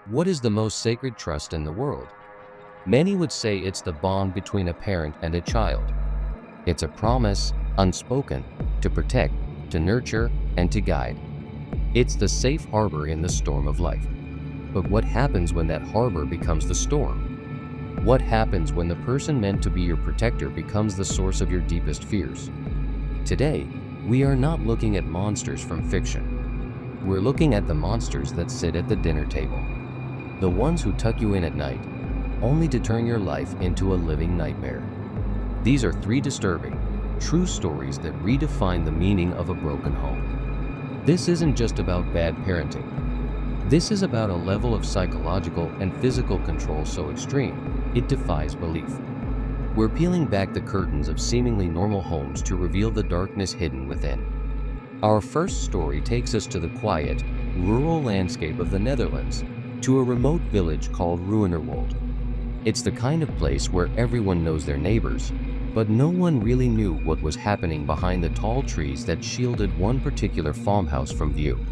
What is the most sacred trust in the world? Many would say it's the bond between a parent and a child. It's a promise, unspoken, to protect, to nurture, and to guide. It's the safe harbor in the storm of life. But what happens when that harbor becomes the storm? What happens when the person meant to be your protector becomes the source of your deepest fears? Today, we are not looking at monsters from fiction. We're looking at the monsters that sit at the dinner table. The ones who tuck you in at night, only to turn your life into a living nightmare. These are three disturbing, true stories that redefine the meaning of a broken home. This isn't just about bad parenting. This is about a level of psychological and physical control so extreme, it defies belief. We're peeling back the curtains of seemingly normal homes to reveal the darkness hidden within. Our first story takes us to the quiet, rural landscape of the Netherlands, to a remote village called Ruinerwold. It's the kind of place where everyone knows their neighbors, but no one really knew what was happening behind the tall trees that shielded one particular farmhouse from view.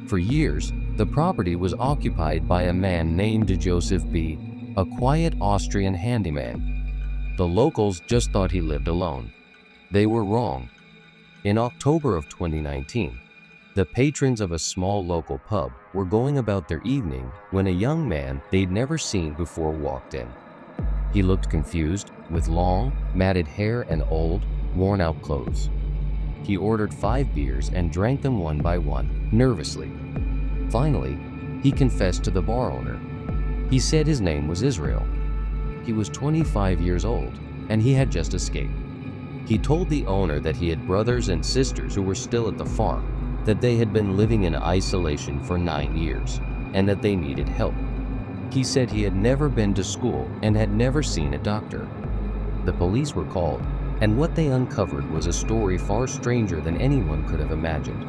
For years, the property was occupied by a man named Joseph B., a quiet Austrian handyman. The locals just thought he lived alone. They were wrong. In October of 2019, the patrons of a small local pub were going about their evening when a young man they'd never seen before walked in. He looked confused, with long, matted hair and old, worn-out clothes. He ordered 5 beers and drank them one by one, nervously. Finally, he confessed to the bar owner. He said his name was Israel. He was 25 years old, and he had just escaped. He told the owner that he had brothers and sisters who were still at the farm, that they had been living in isolation for 9 years, and that they needed help. He said he had never been to school and had never seen a doctor. The police were called, and what they uncovered was a story far stranger than anyone could have imagined.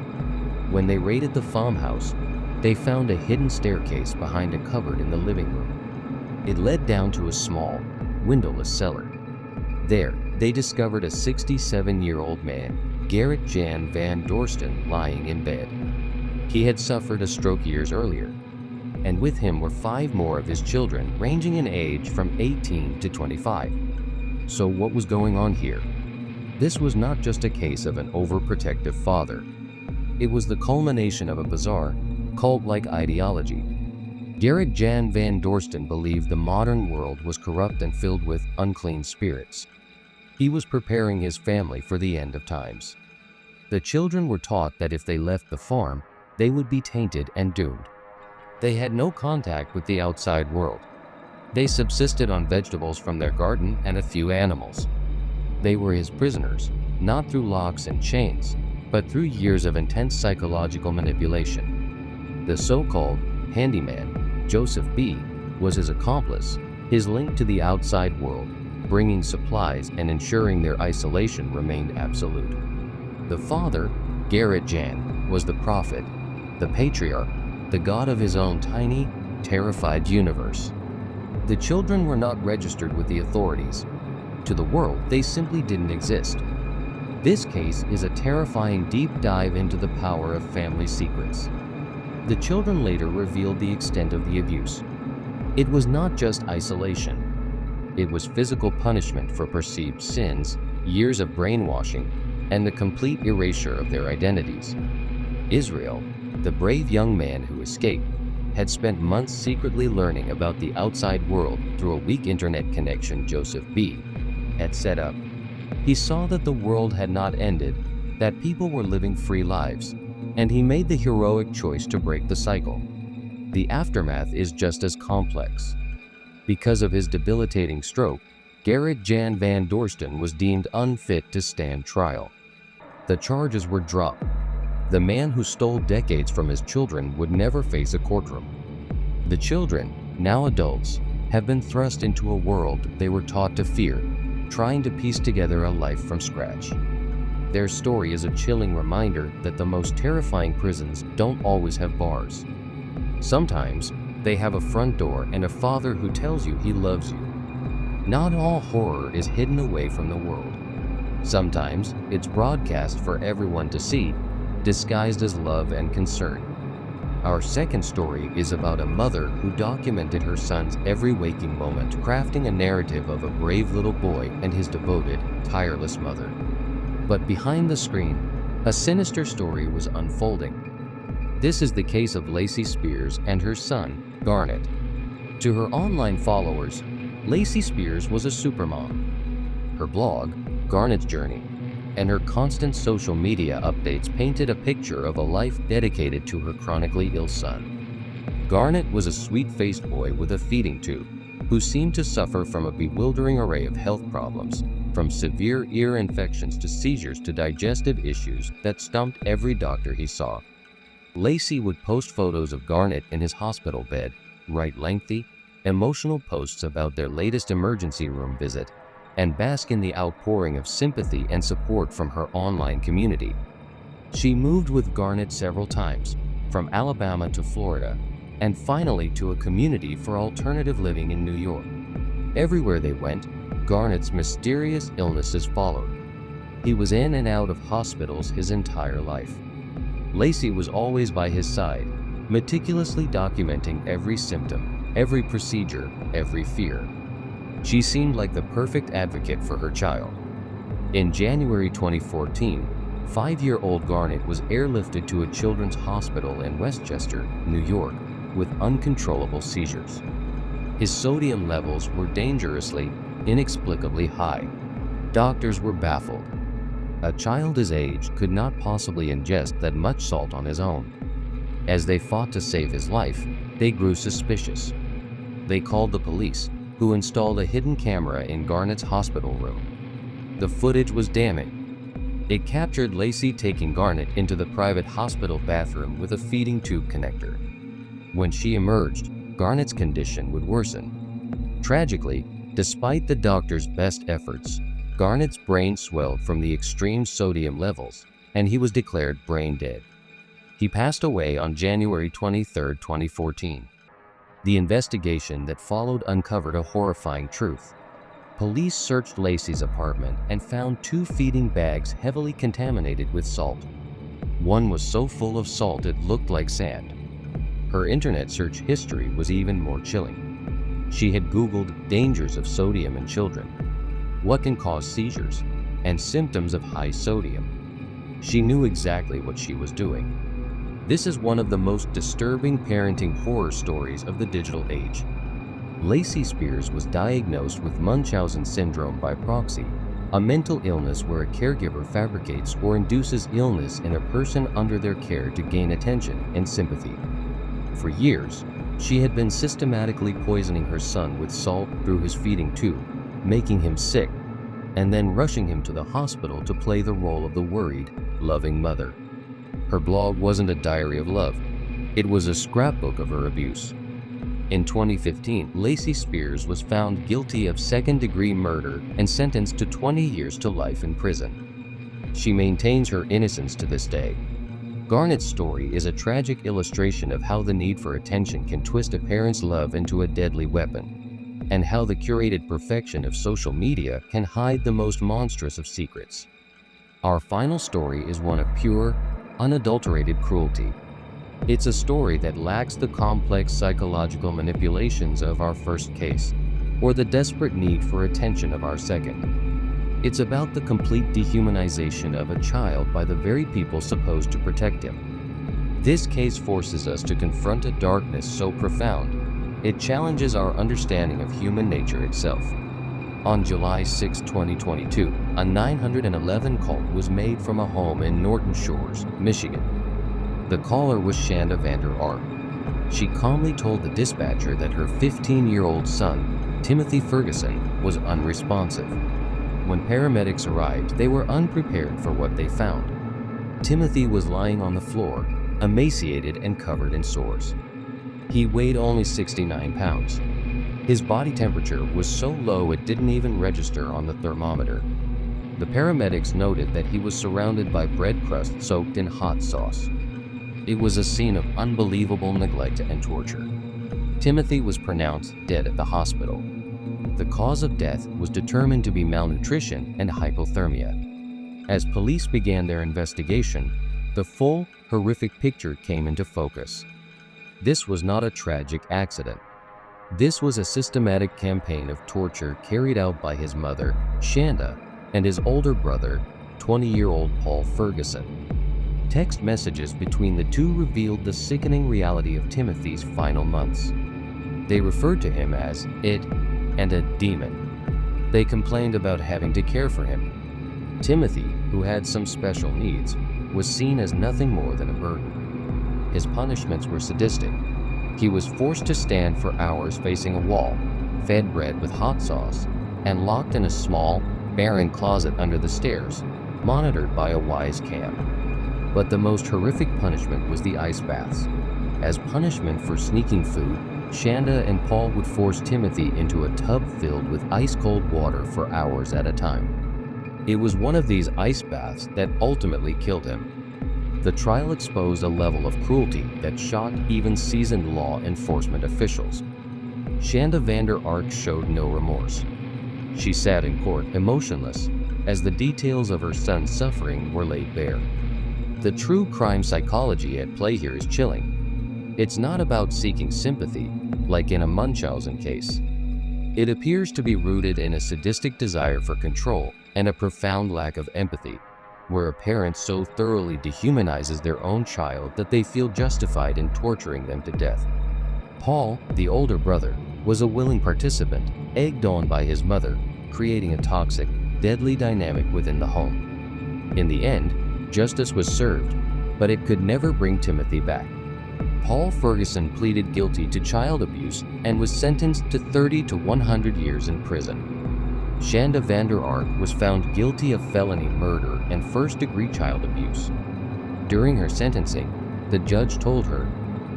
When they raided the farmhouse, they found a hidden staircase behind a cupboard in the living room. It led down to a small, windowless cellar. There, they discovered a 67-year-old man, Gerrit Jan van Dorsten, lying in bed. He had suffered a stroke years earlier, and with him were 5 more of his children, ranging in age from 18 to 25. So what was going on here? This was not just a case of an overprotective father. It was the culmination of a bizarre, cult-like ideology. Gerrit Jan van Dorsten believed the modern world was corrupt and filled with unclean spirits. He was preparing his family for the end of times. The children were taught that if they left the farm, they would be tainted and doomed. They had no contact with the outside world. They subsisted on vegetables from their garden and a few animals. They were his prisoners, not through locks and chains, but through years of intense psychological manipulation. The so-called handyman, Joseph B., was his accomplice, his link to the outside world, bringing supplies and ensuring their isolation remained absolute. The father, Gerrit Jan, was the prophet, the patriarch, the god of his own tiny, terrified universe. The children were not registered with the authorities. To the world, they simply didn't exist. This case is a terrifying deep dive into the power of family secrets. The children later revealed the extent of the abuse. It was not just isolation. It was physical punishment for perceived sins, years of brainwashing, and the complete erasure of their identities. Israel, the brave young man who escaped, had spent months secretly learning about the outside world through a weak internet connection Joseph B. had set up. He saw that the world had not ended, that people were living free lives, and he made the heroic choice to break the cycle. The aftermath is just as complex. Because of his debilitating stroke, Gerrit Jan van Dorsten was deemed unfit to stand trial. The charges were dropped. The man who stole decades from his children would never face a courtroom. The children, now adults, have been thrust into a world they were taught to fear, trying to piece together a life from scratch. Their story is a chilling reminder that the most terrifying prisons don't always have bars. Sometimes, they have a front door and a father who tells you he loves you. Not all horror is hidden away from the world. Sometimes, it's broadcast for everyone to see, disguised as love and concern. Our second story is about a mother who documented her son's every waking moment, crafting a narrative of a brave little boy and his devoted, tireless mother. But behind the screen, a sinister story was unfolding. This is the case of Lacey Spears and her son, Garnet. To her online followers, Lacey Spears was a supermom. Her blog, Garnet's Journey, and her constant social media updates painted a picture of a life dedicated to her chronically ill son. Garnet was a sweet-faced boy with a feeding tube who seemed to suffer from a bewildering array of health problems, from severe ear infections to seizures to digestive issues that stumped every doctor he saw. Lacey would post photos of Garnet in his hospital bed, write lengthy, emotional posts about their latest emergency room visit, and bask in the outpouring of sympathy and support from her online community. She moved with Garnet several times, from Alabama to Florida, and finally to a community for alternative living in New York. Everywhere they went, Garnet's mysterious illnesses followed. He was in and out of hospitals his entire life. Lacey was always by his side, meticulously documenting every symptom, every procedure, every fear. She seemed like the perfect advocate for her child. In January 2014, 5-year-old Garnet was airlifted to a children's hospital in Westchester, New York, with uncontrollable seizures. His sodium levels were dangerously, inexplicably high. Doctors were baffled. A child his age could not possibly ingest that much salt on his own. As they fought to save his life, they grew suspicious. They called the police, who installed a hidden camera in Garnet's hospital room. The footage was damning. It captured Lacey taking Garnet into the private hospital bathroom with a feeding tube connector. When she emerged, Garnet's condition would worsen. Tragically, despite the doctor's best efforts, Garnet's brain swelled from the extreme sodium levels, and he was declared brain dead. He passed away on January 23, 2014. The investigation that followed uncovered a horrifying truth. Police searched Lacey's apartment and found 2 feeding bags heavily contaminated with salt. One was so full of salt it looked like sand. Her internet search history was even more chilling. She had Googled dangers of sodium in children, what can cause seizures, and symptoms of high sodium. She knew exactly what she was doing. This is one of the most disturbing parenting horror stories of the digital age. Lacey Spears was diagnosed with Munchausen syndrome by proxy, a mental illness where a caregiver fabricates or induces illness in a person under their care to gain attention and sympathy. For years, she had been systematically poisoning her son with salt through his feeding tube, making him sick, and then rushing him to the hospital to play the role of the worried, loving mother. Her blog wasn't a diary of love. It was a scrapbook of her abuse. In 2015, Lacey Spears was found guilty of second-degree murder and sentenced to 20 years to life in prison. She maintains her innocence to this day. Garnet's story is a tragic illustration of how the need for attention can twist a parent's love into a deadly weapon, and how the curated perfection of social media can hide the most monstrous of secrets. Our final story is one of pure, unadulterated cruelty. It's a story that lacks the complex psychological manipulations of our first case, or the desperate need for attention of our second. It's about the complete dehumanization of a child by the very people supposed to protect him. This case forces us to confront a darkness so profound, it challenges our understanding of human nature itself. On July 6, 2022, a 911 call was made from a home in Norton Shores, Michigan. The caller was Shanda Vander Ark. She calmly told the dispatcher that her 15-year-old son, Timothy Ferguson, was unresponsive. When paramedics arrived, they were unprepared for what they found. Timothy was lying on the floor, emaciated and covered in sores. He weighed only 69 pounds. His body temperature was so low it didn't even register on the thermometer. The paramedics noted that he was surrounded by bread crust soaked in hot sauce. It was a scene of unbelievable neglect and torture. Timothy was pronounced dead at the hospital. The cause of death was determined to be malnutrition and hypothermia. As police began their investigation, the full, horrific picture came into focus. This was not a tragic accident. This was a systematic campaign of torture carried out by his mother, Shanda, and his older brother, 20-year-old Paul Ferguson. Text messages between the two revealed the sickening reality of Timothy's final months. They referred to him as it and a demon. They complained about having to care for him. Timothy, who had some special needs, was seen as nothing more than a burden. His punishments were sadistic. He was forced to stand for hours facing a wall, fed bread with hot sauce, and locked in a small, barren closet under the stairs, monitored by a wise cam. But the most horrific punishment was the ice baths. As punishment for sneaking food, Shanda and Paul would force Timothy into a tub filled with ice-cold water for hours at a time. It was one of these ice baths that ultimately killed him. The trial exposed a level of cruelty that shocked even seasoned law enforcement officials. Shanda Vander Ark showed no remorse. She sat in court emotionless as the details of her son's suffering were laid bare. The true crime psychology at play here is chilling. It's not about seeking sympathy, like in a Munchausen case. It appears to be rooted in a sadistic desire for control and a profound lack of empathy, where a parent so thoroughly dehumanizes their own child that they feel justified in torturing them to death. Paul, the older brother, was a willing participant, egged on by his mother, creating a toxic, deadly dynamic within the home. In the end, justice was served, but it could never bring Timothy back. Paul Ferguson pleaded guilty to child abuse and was sentenced to 30 to 100 years in prison. Shanda Vander Ark was found guilty of felony murder and first-degree child abuse. During her sentencing, the judge told her,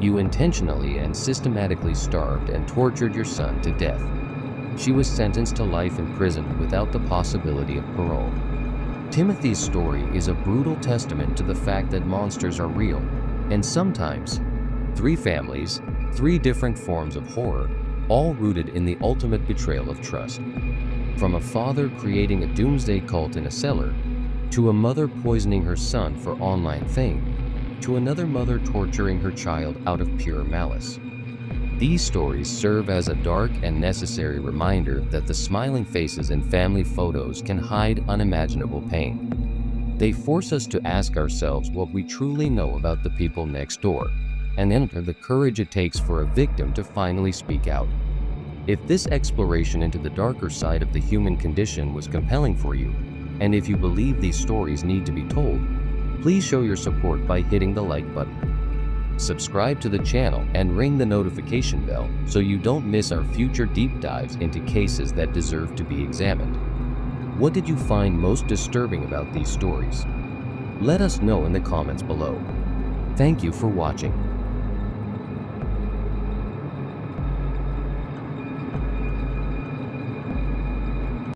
"You intentionally and systematically starved and tortured your son to death." She was sentenced to life in prison without the possibility of parole. Timothy's story is a brutal testament to the fact that monsters are real, and sometimes, 3 families, 3 different forms of horror, all rooted in the ultimate betrayal of trust. From a father creating a doomsday cult in a cellar, to a mother poisoning her son for online fame, to another mother torturing her child out of pure malice. These stories serve as a dark and necessary reminder that the smiling faces in family photos can hide unimaginable pain. They force us to ask ourselves what we truly know about the people next door, and enter the courage it takes for a victim to finally speak out. If this exploration into the darker side of the human condition was compelling for you, and if you believe these stories need to be told, please show your support by hitting the like button. Subscribe to the channel and ring the notification bell so you don't miss our future deep dives into cases that deserve to be examined. What did you find most disturbing about these stories? Let us know in the comments below. Thank you for watching.